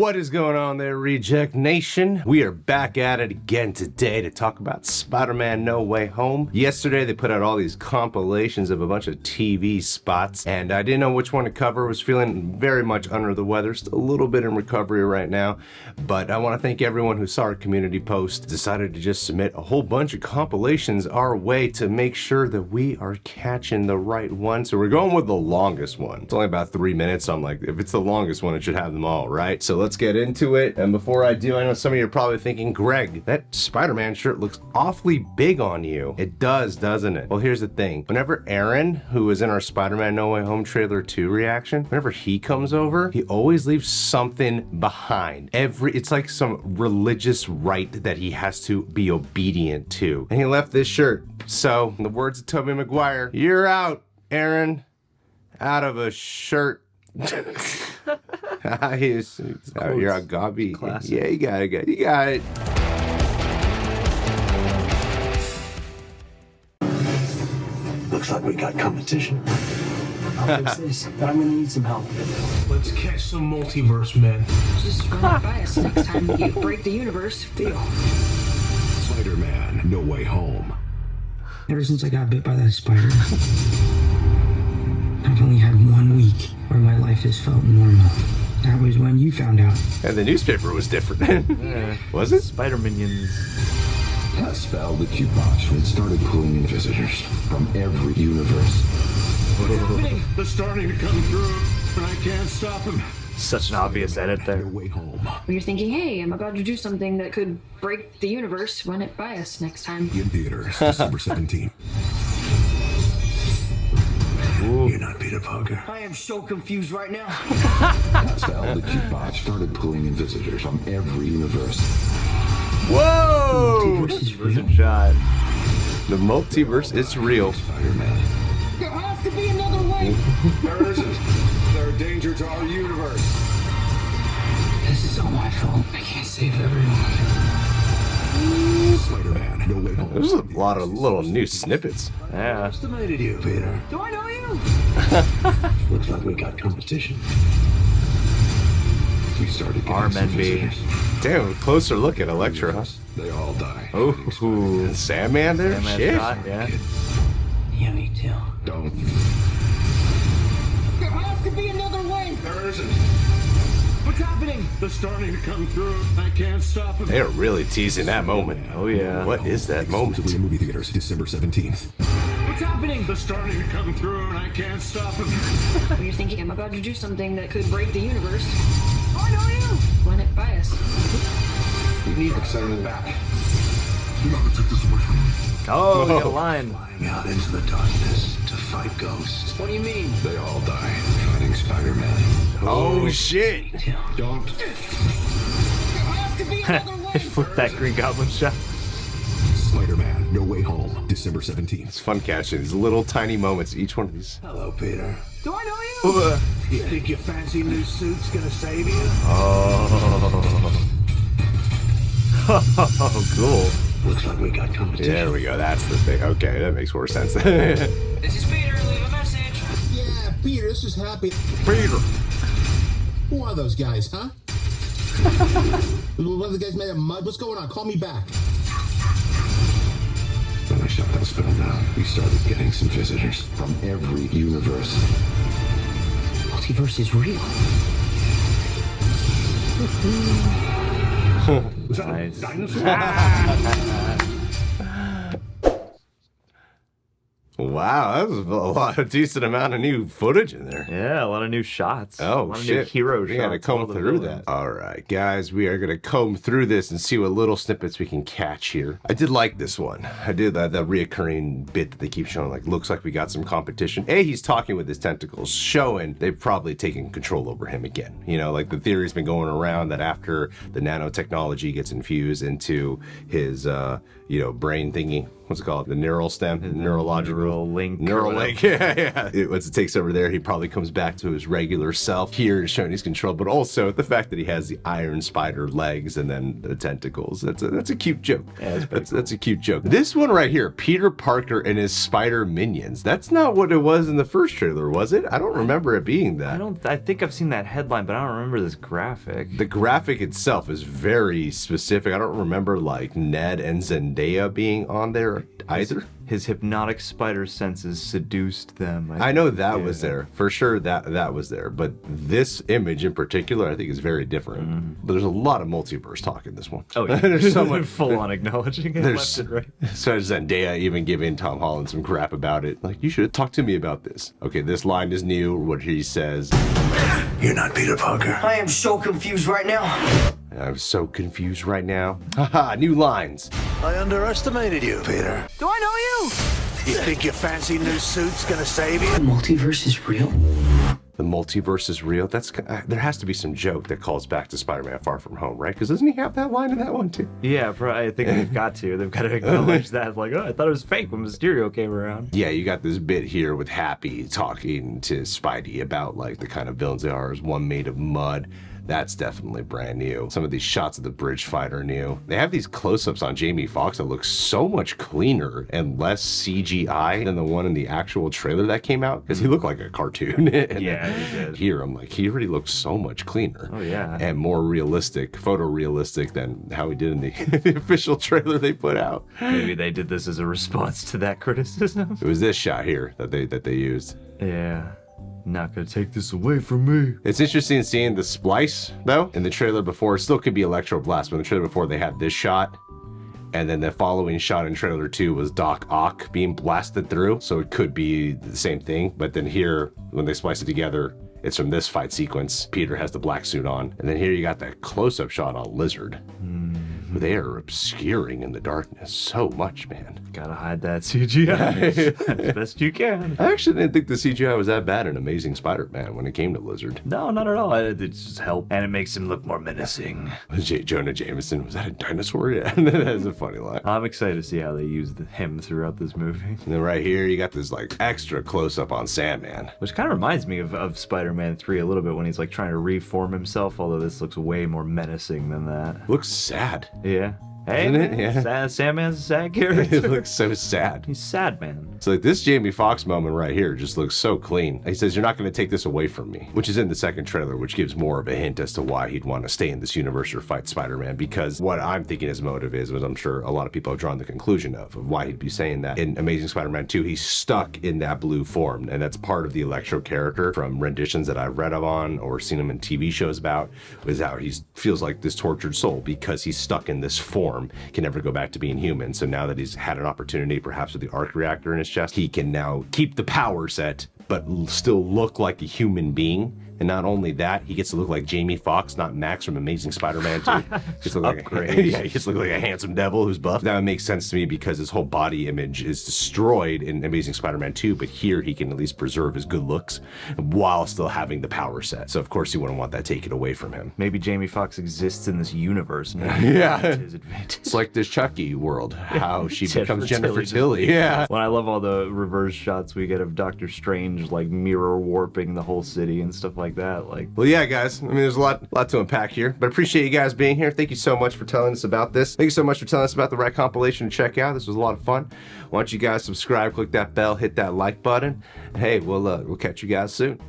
What is going on there, Reject Nation? We are back at it again today to talk about Spider-Man No Way Home. Yesterday, they put out all these compilations of a bunch of TV spots, and I didn't know which one to cover. Was feeling very much under the weather, still a little bit in recovery right now, but I want to thank everyone who saw our community post, decided to just submit a whole bunch of compilations our way to make sure that we are catching the right one. So we're going with the longest one. It's only about 3 minutes, so I'm like, if it's the longest one, it should have them all, right? So let's get into it. And before I do, I know some of you are probably thinking, Greg, that Spider-Man shirt looks awfully big on you. It does, doesn't it? Well, here's the thing. Whenever Aaron, who was in our Spider-Man No Way Home trailer 2 reaction, whenever he comes over, he always leaves something behind. It's like some religious rite that he has to be obedient to. And he left this shirt. So, in the words of Tobey Maguire, you're out, Aaron. Out of a shirt. You're a gobby. Classic. Yeah, you got it. You got it. Looks like we got competition. I'll fix this, but I'm gonna need some help. Let's catch some multiverse men. Just run it by us next time you break the universe. Deal. Spider-Man No Way Home. Ever since I got bit by that spider, I've only had 1 week where my life has felt normal. That was when you found out. And the newspaper was different. Yeah. Was it? Spider-Minions. That spell that you botched and started pulling in visitors from every universe. They're starting to come through, and I can't stop them. Such an obvious edit there. No Way Home. When you're thinking, hey, I'm about to do something that could break the universe, run it by us next time. In theaters, December 17th. You're not Peter Parker. I am so confused right now. That spell that you botched started pulling in visitors from every universe. Whoa! Multiverse is Where's real. a shot? The multiverse is real. Spider-Man. There has to be another way. There isn't. They're a danger to our universe. This is all my fault. I can't save everyone. Spider-Man No Way Home. There's a lot of little new snippets. Yeah. Estimated you, Peter. Do I know you? Looks like we got competition. We started getting Arm some NB. visitors. Damn, closer look at Electro, huh? They all die. Oh, Sandman there? Sandman Shit. shot, yeah. Yeah, me too. Don't. There has to be another way. There isn't. What's happening? They're starting to come through. I can't stop them. They're really teasing that moment. Oh, yeah. What is that Exclusively in moment? movie theaters, December 17th. What's happening? They're starting to come through, and I can't stop them. When you're thinking, I'm about to do something that could break the universe, I know you. run it by us. We need to send them back. You're not gonna take this away from me. Oh, we got a line. Flying out into the darkness to fight ghosts. What do you mean? They all die fighting Spider-Man. Oh, shit. Don't. There has to be another way. Flip that Green Goblin shot. Spider-Man No Way Home, December 17th. It's fun catching these little tiny moments, each one of these. Hello, Peter. Do I know you? You think your fancy new suit's gonna save you? Oh, cool. Looks like we got competition. There we go, that's the thing. Okay, that makes more sense. This is Peter. Leave a message. Yeah, Peter, this is Happy. Peter. Who are those guys, huh? One of the guys made of mud. What's going on? Call me back. When I shut that spell down, we started getting some visitors from every universe. Multiverse is real. Was that Nice. a dinosaur? Wow, that was a decent amount of new footage in there. Yeah, a lot of new shots. Oh, a lot of shit. new hero We shots. gotta all comb the through villains. that. All right, guys, we are gonna comb through this and see what little snippets we can catch here. I did like this one. I did that reoccurring bit that they keep showing, like, looks like we got some competition. He's talking with his tentacles, showing they've probably taken control over him again. You know, like the theory's been going around that after the nanotechnology gets infused into his, brain thingy, what's it called? The neural stem, the neurological Neuralink. Neuralink, yeah. Once it takes over there, he probably comes back to his regular self. Here, showing his control, but also the fact that he has the Iron Spider legs and then the tentacles. That's a cute joke. Yeah, that's a cute joke. This one right here, Peter Parker and his spider minions. That's not what it was in the first trailer, was it? I don't remember it being that. I think I've seen that headline, but I don't remember this graphic. The graphic itself is very specific. I don't remember like Ned and Zendaya being on there either. His hypnotic spider senses seduced them. I know that was there. For sure that was there. But this image in particular, I think is very different. But there's a lot of multiverse talk in this one. Oh, yeah. There's so much full on acknowledging it left and right. So Zendaya even giving Tom Holland some crap about it. Like, you should have talked to me about this. Okay, this line is new. What he says. You're not Peter Parker. I am so confused right now. I'm so confused right now. Haha, new lines. I underestimated you, Peter. Do I know you? You think your fancy new suit's gonna save you? The multiverse is real. The multiverse is real. There has to be some joke that calls back to Spider-Man Far From Home, right? Because doesn't he have that line in that one too? Yeah, I think they've got to. They've got to acknowledge that. Like, oh, I thought it was fake when Mysterio came around. Yeah, you got this bit here with Happy talking to Spidey about like the kind of villains they are. As one made of mud. That's definitely brand new. Some of these shots of the bridge fight are new. They have these close-ups on Jamie Foxx that look so much cleaner and less CGI than the one in the actual trailer that came out, because he looked like a cartoon. Yeah, he did. Here, I'm like, he already looks so much cleaner. Oh, yeah. And more realistic, photorealistic than how he did in the official trailer they put out. Maybe they did this as a response to that criticism. It was this shot here that they used. Yeah. Not gonna take this away from me. It's interesting seeing the splice, though. In the trailer before, it still could be Electro Blast, but in the trailer before, they had this shot. And then the following shot in trailer 2 was Doc Ock being blasted through. So it could be the same thing. But then here, when they splice it together, it's from this fight sequence. Peter has the black suit on. And then here you got that close-up shot on Lizard. They are obscuring in the darkness so much, man. Gotta hide that CGI as best you can. I actually didn't think the CGI was that bad in Amazing Spider-Man when it came to Lizard. No, not at all. It just helped. And it makes him look more menacing. Jonah Jameson, was that a dinosaur? Yeah, that's a funny line. I'm excited to see how they use him throughout this movie. And then right here, you got this like extra close-up on Sandman. Which kind of reminds me of Spider-Man 3 a little bit when he's like trying to reform himself, although this looks way more menacing than that. Looks sad. Yeah. Hey, Isn't it? Yeah. Sandman's a sad character. It looks so sad. He's sad, man. So like this Jamie Foxx moment right here just looks so clean. He says, "You're not going to take this away from me," which is in the second trailer, which gives more of a hint as to why he'd want to stay in this universe or fight Spider-Man. Because what I'm thinking his motive is, I'm sure a lot of people have drawn the conclusion of why he'd be saying that. In Amazing Spider-Man 2, he's stuck in that blue form, and that's part of the Electro character from renditions that I've read on or seen him in TV shows about, is how he feels like this tortured soul because he's stuck in this form, can never go back to being human. So now that he's had an opportunity, perhaps with the arc reactor in his chest, he can now keep the power set, but still look like a human being. And not only that, he gets to look like Jamie Foxx, not Max from Amazing Spider-Man 2. He gets to look he gets to look like a handsome devil who's buff. That makes sense to me because his whole body image is destroyed in Amazing Spider-Man 2, but here he can at least preserve his good looks while still having the power set. So of course you wouldn't want that taken away from him. Maybe Jamie Foxx exists in this universe now. Yeah. To his advantage. It's like this Chucky world, how she becomes Jennifer Jennifer Tilly. Yeah. Well, I love all the reverse shots we get of Doctor Strange, like mirror warping the whole city and stuff like that. Like, well, yeah, guys. I mean, there's a lot to unpack here, but I appreciate you guys being here. Thank you so much for telling us about this. Thank you so much for telling us about the right compilation to check out. This was a lot of fun. Why don't you guys subscribe, click that bell, hit that like button. And hey, we'll catch you guys soon.